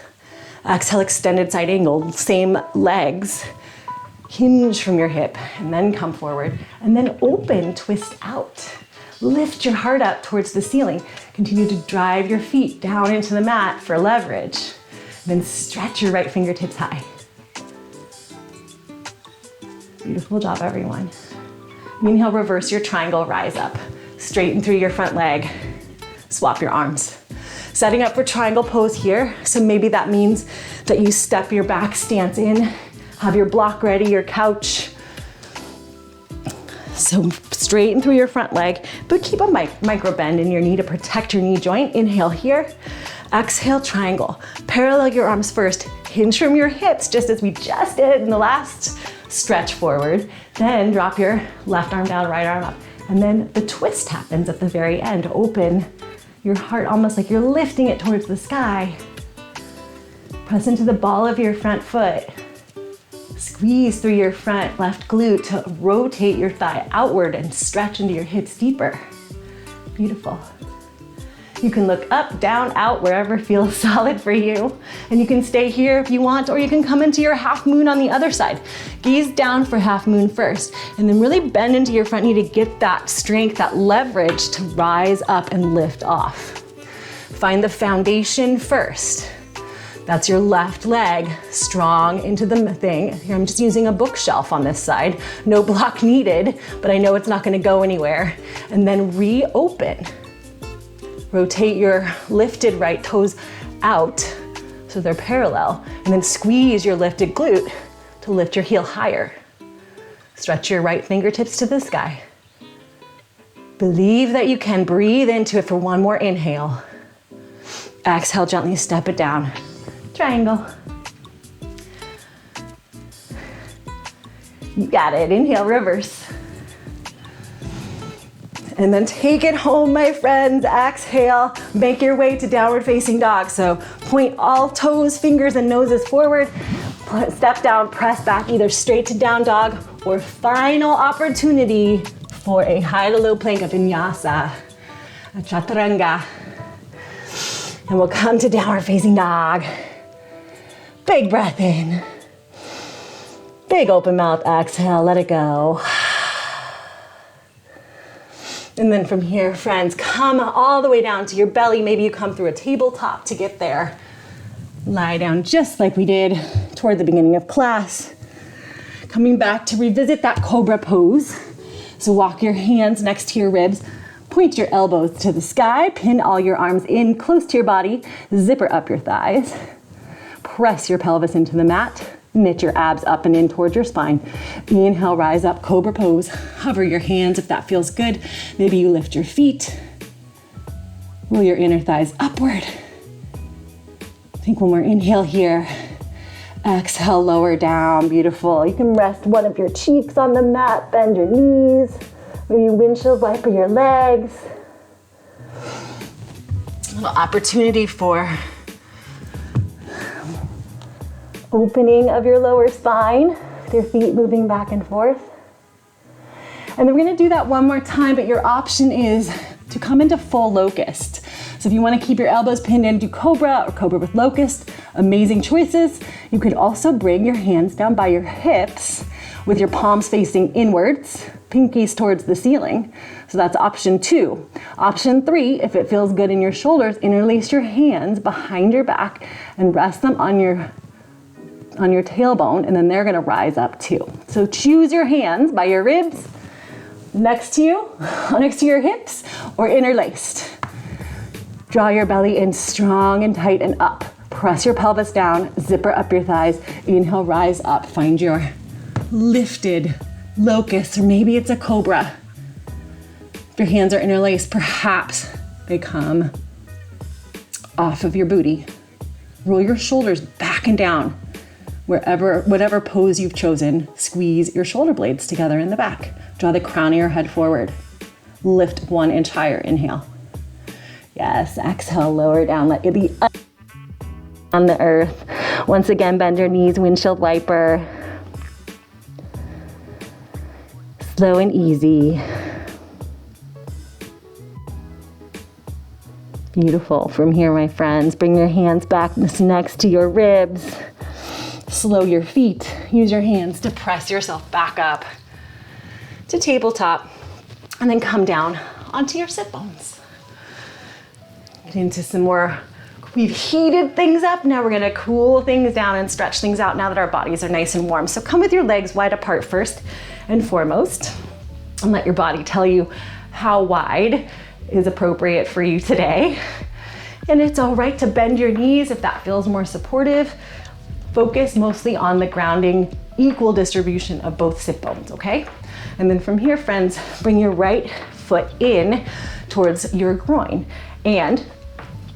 [SPEAKER 1] Exhale, extended side angle, same legs. Hinge from your hip and then come forward and then open, twist out. Lift your heart up towards the ceiling. Continue to drive your feet down into the mat for leverage. Then stretch your right fingertips high. Beautiful job, everyone. Inhale, reverse your triangle, rise up. Straighten through your front leg. Swap your arms. Setting up for triangle pose here. So maybe that means that you step your back stance in. Have your block ready, your couch. So straighten through your front leg, but keep a micro bend in your knee to protect your knee joint. Inhale here. Exhale, triangle. Parallel your arms first. Hinge from your hips, just as we just did in the last stretch forward. Then drop your left arm down, right arm up. And then the twist happens at the very end. Open your heart almost like you're lifting it towards the sky. Press into the ball of your front foot. Squeeze through your front left glute to rotate your thigh outward and stretch into your hips deeper. Beautiful. You can look up, down, out, wherever feels solid for you. And you can stay here if you want, or you can come into your half moon on the other side. Gaze down for half moon first, and then really bend into your front knee to get that strength, that leverage to rise up and lift off. Find the foundation first. That's your left leg, strong into the thing. Here I'm just using a bookshelf on this side. No block needed, but I know it's not gonna go anywhere. And then reopen. Rotate your lifted right toes out so they're parallel. And then squeeze your lifted glute to lift your heel higher. Stretch your right fingertips to the sky. Believe that you can. Breathe into it for one more inhale. Exhale, gently step it down. Triangle. You got it. Inhale, reverse. And then take it home, my friends. Exhale, make your way to downward facing dog. So point all toes, fingers, and noses forward. Step down, press back, either straight to down dog or final opportunity for a high to low plank of vinyasa, a chaturanga. And we'll come to downward facing dog. Big breath in. Big open mouth exhale, let it go. And then from here, friends, come all the way down to your belly. Maybe you come through a tabletop to get there. Lie down just like we did toward the beginning of class. Coming back to revisit that cobra pose. So walk your hands next to your ribs. Point your elbows to the sky. Pin all your arms in close to your body. Zipper up your thighs. Press your pelvis into the mat. Knit your abs up and in towards your spine. Inhale, rise up, cobra pose. Hover your hands if that feels good. Maybe you lift your feet. Roll your inner thighs upward. Take one more inhale here. Exhale, lower down, beautiful. You can rest one of your cheeks on the mat, bend your knees. Maybe windshield wiper your legs. A little opportunity for opening of your lower spine with your feet moving back and forth. And then we're gonna do that one more time, but your option is to come into full locust.
[SPEAKER 3] So if you want to keep your elbows pinned in, do Cobra or Cobra with Locust. Amazing choices. You could also bring your hands down by your hips with your palms facing inwards, pinkies towards the ceiling. So that's option 2. Option 3, if it feels good in your shoulders, interlace your hands behind your back and rest them on your tailbone, and then they're gonna rise up too. So choose your hands by your ribs, next to you, next to your hips, or interlaced. Draw your belly in strong and tight and up. Press your pelvis down, zipper up your thighs. Inhale, rise up. Find your lifted locust, or maybe it's a cobra. If your hands are interlaced, perhaps they come off of your booty. Roll your shoulders back and down. Whatever pose you've chosen, squeeze your shoulder blades together in the back. Draw the crown of your head forward. Lift 1 inch higher, inhale. Yes, exhale, lower down, let your be on the earth. Once again, bend your knees, windshield wiper. Slow and easy. Beautiful. From here, my friends, bring your hands back next to your ribs. Slow your feet. Use your hands to press yourself back up to tabletop, and then come down onto your sit bones. Get into some more, we've heated things up. Now we're gonna cool things down and stretch things out now that our bodies are nice and warm. So come with your legs wide apart first and foremost, and let your body tell you how wide is appropriate for you today. And it's all right to bend your knees if that feels more supportive. Focus mostly on the grounding, equal distribution of both sit bones, okay? And then from here, friends, bring your right foot in towards your groin. And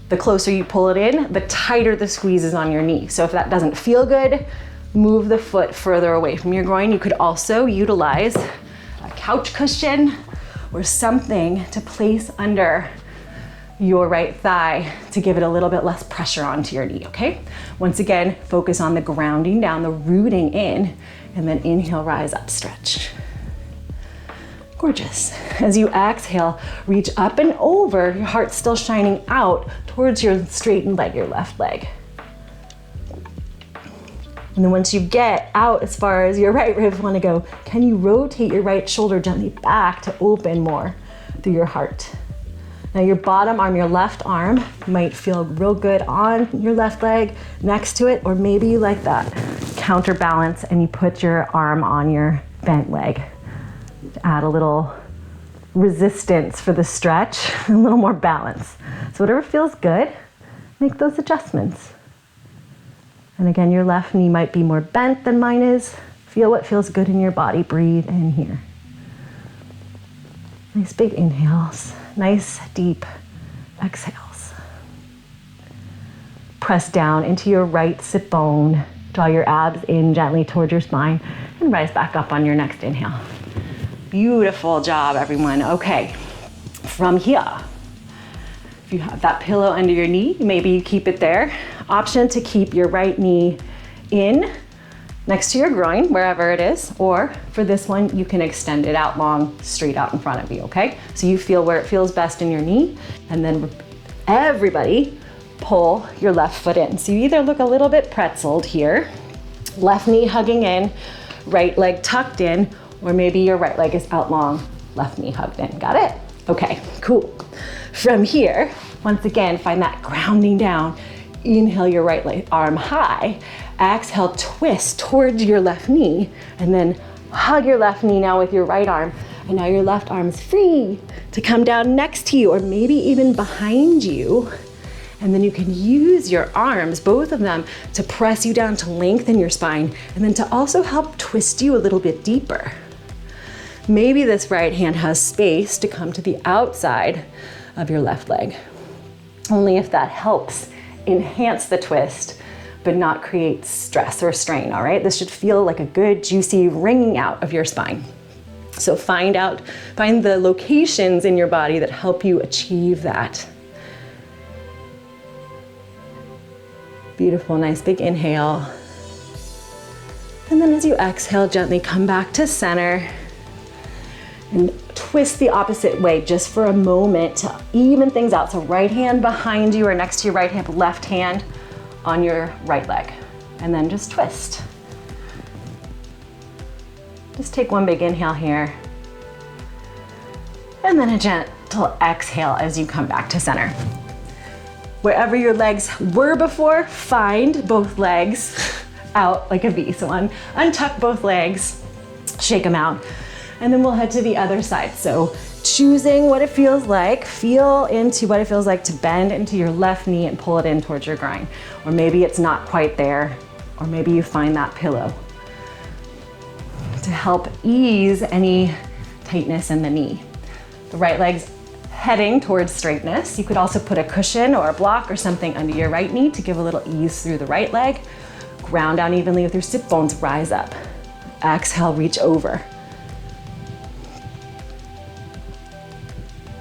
[SPEAKER 3] the closer you pull it in, the tighter the squeeze is on your knee. So if that doesn't feel good, move the foot further away from your groin. You could also utilize a couch cushion or something to place under your right thigh to give it a little bit less pressure onto your knee, okay? Once again, focus on the grounding down, the rooting in, and then inhale, rise up, stretch. Gorgeous. As you exhale, reach up and over, your heart still shining out towards your straightened leg, your left leg. And then once you get out as far as your right ribs want to go, can you rotate your right shoulder gently back to open more through your heart? Now your bottom arm, your left arm, might feel real good on your left leg next to it, or maybe you like that counterbalance and you put your arm on your bent leg to add a little resistance for the stretch, a little more balance. So whatever feels good, make those adjustments. And again, your left knee might be more bent than mine is. Feel what feels good in your body. Breathe in here. Nice big inhales. Nice deep exhales. Press down into your right sit bone. Draw your abs in gently towards your spine and rise back up on your next inhale. Beautiful job, everyone. Okay, from here, if you have that pillow under your knee, maybe you keep it there. Option to keep your right knee in next to your groin, wherever it is, or for this one, you can extend it out long, straight out in front of you, okay? So you feel where it feels best in your knee, and then everybody pull your left foot in. So you either look a little bit pretzeled here, left knee hugging in, right leg tucked in, or maybe your right leg is out long, left knee hugged in. Got it? Okay, cool. From here, once again, find that grounding down. Inhale your right leg arm high. Exhale, twist towards your left knee, and then hug your left knee now with your right arm. And now your left arm is free to come down next to you, or maybe even behind you. And then you can use your arms, both of them, to press you down to lengthen your spine, and then to also help twist you a little bit deeper. Maybe this right hand has space to come to the outside of your left leg. Only if that helps enhance the twist, but not create stress or strain, all right? This should feel like a good, juicy wringing out of your spine. So find the locations in your body that help you achieve that. Beautiful, nice big inhale. And then as you exhale, gently come back to center and twist the opposite way just for a moment to even things out. So right hand behind you or next to your right hip, left hand on your right leg. And then just twist. Just take one big inhale here. And then a gentle exhale as you come back to center. Wherever your legs were before, find both legs out like a V. So untuck both legs, shake them out, and then we'll head to the other side. So choosing what it feels like, feel into what it feels like to bend into your left knee and pull it in towards your groin. Or maybe it's not quite there, or maybe you find that pillow to help ease any tightness in the knee. The right leg's heading towards straightness. You could also put a cushion or a block or something under your right knee to give a little ease through the right leg. Ground down evenly with your sit bones, rise up. Exhale, reach over.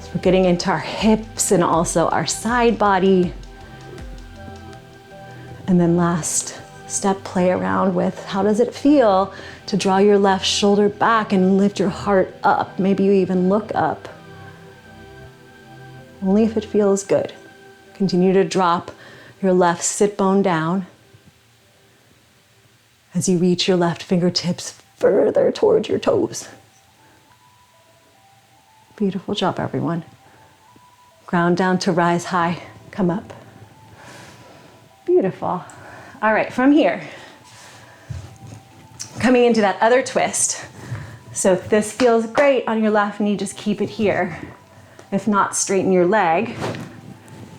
[SPEAKER 3] So we're getting into our hips and also our side body. And then last step, play around with how does it feel to draw your left shoulder back and lift your heart up. Maybe you even look up. Only if it feels good. Continue to drop your left sit bone down as you reach your left fingertips further towards your toes. Beautiful job, everyone. Ground down to rise high, come up. Beautiful. All right, from here, coming into that other twist. So if this feels great on your left knee, just keep it here. If not, straighten your leg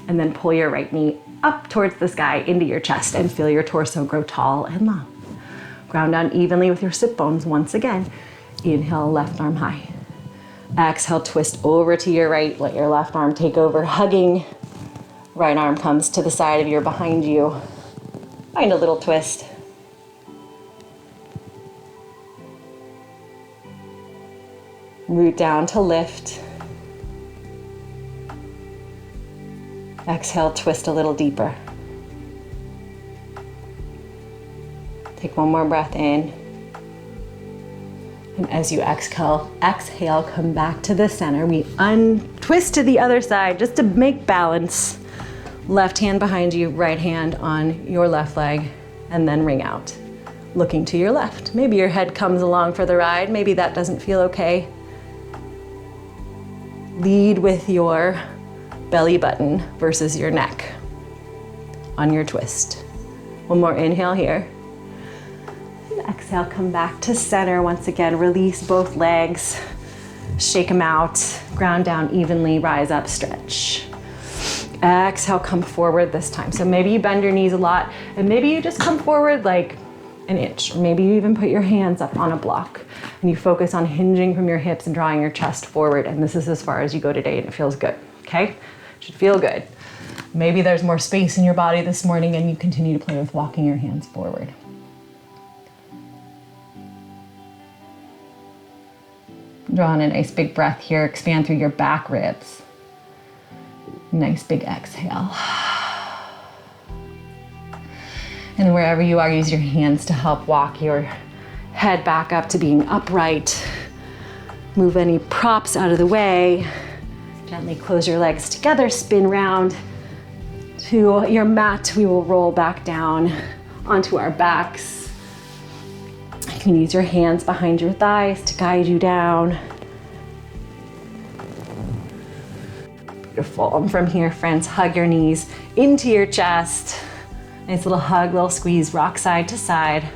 [SPEAKER 3] and then pull your right knee up towards the sky into your chest and feel your torso grow tall and long. Ground down evenly with your sit bones once again. Inhale, left arm high. Exhale, twist over to your right. Let your left arm take over, hugging. Right arm comes to the side of you or behind you. Find a little twist. Root down to lift. Exhale, twist a little deeper. Take one more breath in. And as you exhale, come back to the center. We untwist to the other side just to make balance. Left hand behind you, right hand on your left leg, and then ring out. Looking to your left. Maybe your head comes along for the ride. Maybe that doesn't feel okay. Lead with your belly button versus your neck on your twist. One more inhale here. And exhale, come back to center. Once again, release both legs. Shake them out. Ground down evenly, rise up, stretch. Exhale, come forward this time. So maybe you bend your knees a lot, and maybe you just come forward like an inch. Or maybe you even put your hands up on a block, and you focus on hinging from your hips and drawing your chest forward. And this is as far as you go today, and it feels good, okay? Should feel good. Maybe there's more space in your body this morning and you continue to play with walking your hands forward. Draw in a nice big breath here. Expand through your back ribs. Nice big exhale. And wherever you are, use your hands to help walk your head back up to being upright. Move any props out of the way. Gently close your legs together, spin round to your mat. We will roll back down onto our backs. You can use your hands behind your thighs to guide you down. Beautiful. And from here, friends, hug your knees into your chest. Nice little hug, little squeeze, rock side to side.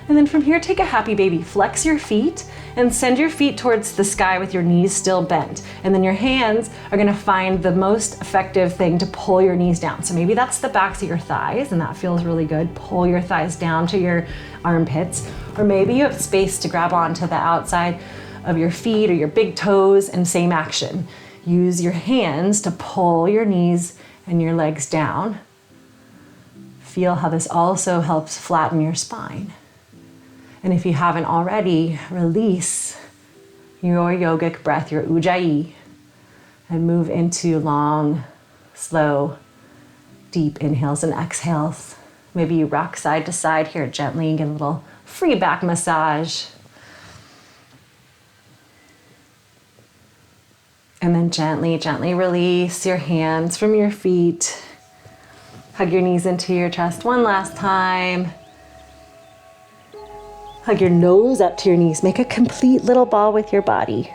[SPEAKER 3] And then from here, take a happy baby. Flex your feet and send your feet towards the sky with your knees still bent. And then your hands are gonna find the most effective thing to pull your knees down. So maybe that's the backs of your thighs, and that feels really good. Pull your thighs down to your armpits. Or maybe you have space to grab onto the outside of your feet or your big toes, and same action. Use your hands to pull your knees and your legs down. Feel how this also helps flatten your spine. And if you haven't already, release your yogic breath, your ujjayi, and move into long, slow, deep inhales and exhales. Maybe you rock side to side here gently and get a little free back massage. And then gently, gently release your hands from your feet. Hug your knees into your chest one last time. Hug your nose up to your knees. Make a complete little ball with your body.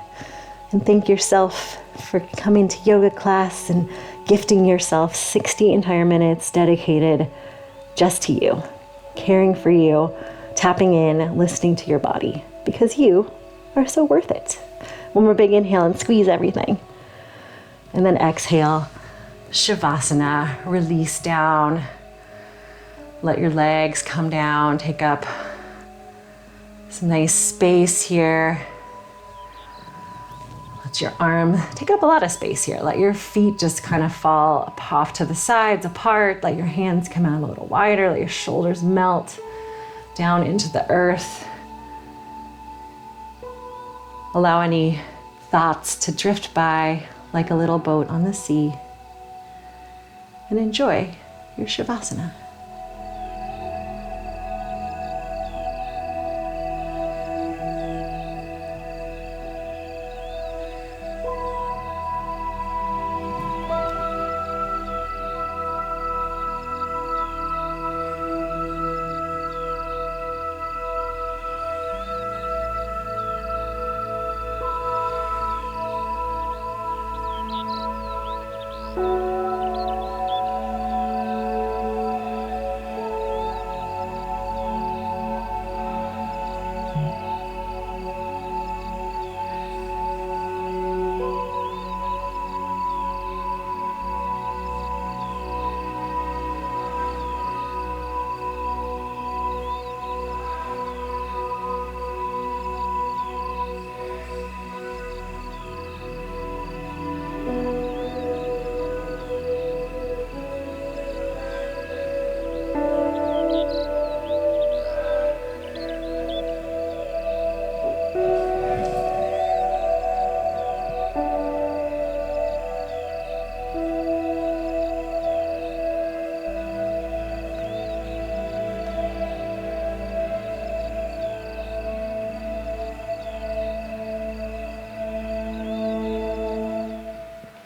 [SPEAKER 3] And thank yourself for coming to yoga class and gifting yourself 60 entire minutes dedicated just to you, caring for you, tapping in, listening to your body, because you are so worth it. One more big inhale and squeeze everything. And then exhale, Shavasana, release down. Let your legs come down, take up some nice space here. Let your arm take up a lot of space here. Let your feet just kind of fall off to the sides, apart. Let your hands come out a little wider. Let your shoulders melt down into the earth. Allow any thoughts to drift by like a little boat on the sea. And enjoy your Shavasana.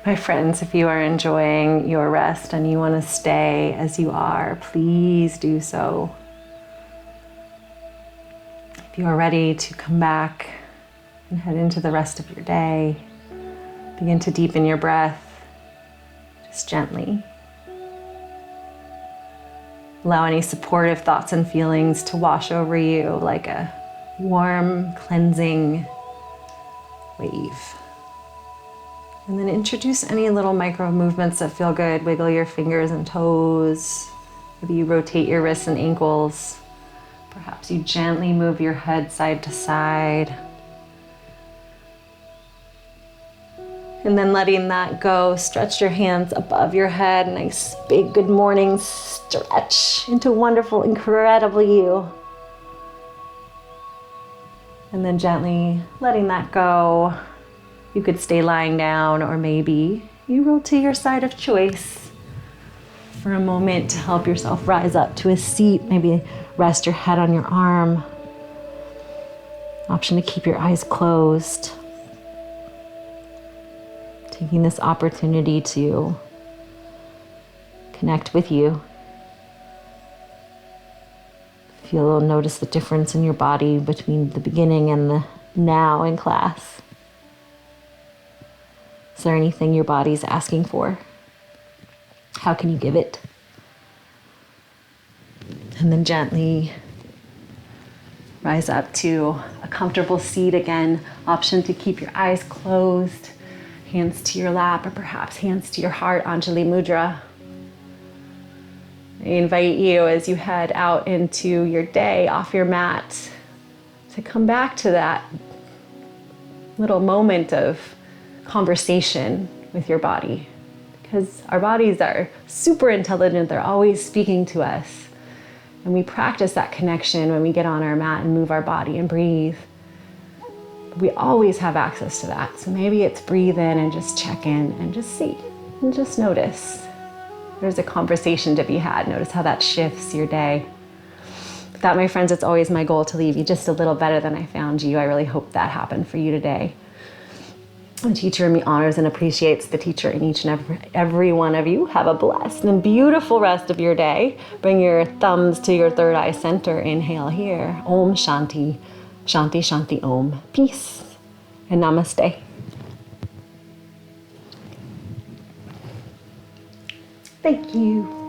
[SPEAKER 3] My friends, if you are enjoying your rest and you want to stay as you are, please do so. If you are ready to come back and head into the rest of your day, begin to deepen your breath, just gently. Allow any supportive thoughts and feelings to wash over you like a warm, cleansing wave. And then introduce any little micro movements that feel good. Wiggle your fingers and toes. Maybe you rotate your wrists and ankles. Perhaps you gently move your head side to side. And then letting that go, stretch your hands above your head. Nice big good morning stretch into wonderful, incredible you. And then gently letting that go. You could stay lying down, or maybe you roll to your side of choice for a moment to help yourself rise up to a seat. Maybe rest your head on your arm. Option to keep your eyes closed. Taking this opportunity to connect with you. Notice the difference in your body between the beginning and the now in class. Is there anything your body's asking for? How can you give it? And then gently rise up to a comfortable seat again. Option to keep your eyes closed, hands to your lap, or perhaps hands to your heart, Anjali Mudra. I invite you as you head out into your day off your mat to come back to that little moment of conversation with your body, because our bodies are super intelligent. They're always speaking to us, and we practice that connection when we get on our mat and move our body and breathe. We always have access to that. So maybe it's breathe in and just check in and just see and just notice. There's a conversation to be had. Notice how that shifts your day. With that, my friends, it's always my goal to leave you just a little better than I found you. I really hope that happened for you today.
[SPEAKER 1] The teacher in me honors and appreciates the teacher in each and every one of you. Have a blessed and beautiful rest of your day. Bring your thumbs to your third eye center. Inhale here. Om Shanti. Shanti Shanti Om. Peace and namaste. Thank you.